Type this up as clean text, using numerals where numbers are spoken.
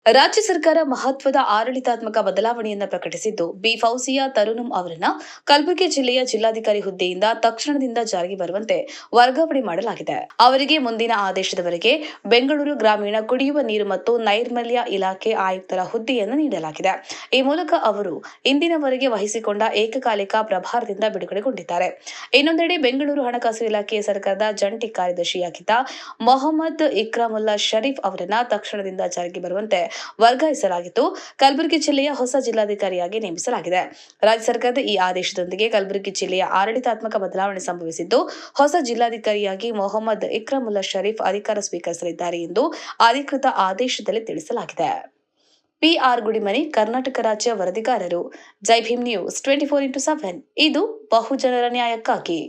ರಾಜ್ಯ ಸರ್ಕಾರ ಮಹತ್ವದ ಆಡಳಿತಾತ್ಮಕ ಬದಲಾವಣೆಯನ್ನು ಪ್ರಕಟಿಸಿದ್ದು, ಬಿ ಫೌಜಿಯಾ ತರನ್ನುಮ್ ಅವರನ್ನ ಕಲಬುರಗಿ ಜಿಲ್ಲೆಯ ಜಿಲ್ಲಾಧಿಕಾರಿ ಹುದ್ದೆಯಿಂದ ತಕ್ಷಣದಿಂದ ಜಾರಿಗೆ ಬರುವಂತೆ ವರ್ಗಾವಣೆ ಮಾಡಲಾಗಿದೆ. ಅವರಿಗೆ ಮುಂದಿನ ಆದೇಶದವರೆಗೆ ಬೆಂಗಳೂರು ಗ್ರಾಮೀಣ ಕುಡಿಯುವ ನೀರು ಮತ್ತು ನೈರ್ಮಲ್ಯ ಇಲಾಖೆ ಆಯುಕ್ತರ ಹುದ್ದೆಯನ್ನು ನೀಡಲಾಗಿದೆ. ಈ ಮೂಲಕ ಅವರು ಇಂದಿನವರೆಗೆ ವಹಿಸಿಕೊಂಡ ಏಕಕಾಲಿಕ ಪ್ರಭಾರದಿಂದ ಬಿಡುಗಡೆಗೊಂಡಿದ್ದಾರೆ. ಇನ್ನೊಂದೆಡೆ ಬೆಂಗಳೂರು ಹಣಕಾಸು ಇಲಾಖೆಯ ಸರ್ಕಾರದ ಜಂಟಿ ಕಾರ್ಯದರ್ಶಿಯಾಗಿದ್ದ ಮೊಹಮ್ಮದ್ ಇಕ್ರಾಮುಲ್ಲಾ ಶರೀಫ್ ಅವರನ್ನ ತಕ್ಷಣದಿಂದ ಜಾರಿಗೆ ಬರುವಂತೆ ವರ್ಗಾಯಿಸಲಾಗಿದ್ದು, ಕಲಬುರಗಿ ಜಿಲ್ಲೆಯ ಹೊಸ ಜಿಲ್ಲಾಧಿಕಾರಿಯಾಗಿ ನೇಮಿಸಲಾಗಿದೆ. ರಾಜ್ಯ ಸರ್ಕಾರದ ಈ ಆದೇಶದೊಂದಿಗೆ ಕಲಬುರಗಿ ಜಿಲ್ಲೆಯ ಆಡಳಿತಾತ್ಮಕ ಬದಲಾವಣೆ ಸಂಭವಿಸಿದ್ದು, ಹೊಸ ಜಿಲ್ಲಾಧಿಕಾರಿಯಾಗಿ ಮೊಹಮ್ಮದ್ ಇಕ್ರಾಮುಲ್ಲಾ ಶರೀಫ್ ಅಧಿಕಾರ ಸ್ವೀಕರಿಸಲಿದ್ದಾರೆ ಎಂದು ಅಧಿಕೃತ ಆದೇಶದಲ್ಲಿ ತಿಳಿಸಲಾಗಿದೆ. ಪಿಆರ್ ಗುಡಿಮನಿ, ಕರ್ನಾಟಕ ರಾಜ್ಯ ವರದಿಗಾರರು. ಜೈ ಭೀಮ್ ನ್ಯೂಸ್ 24x7 ಇದು ಬಹುಜನರ ನ್ಯಾಯಕ್ಕಾಗಿ.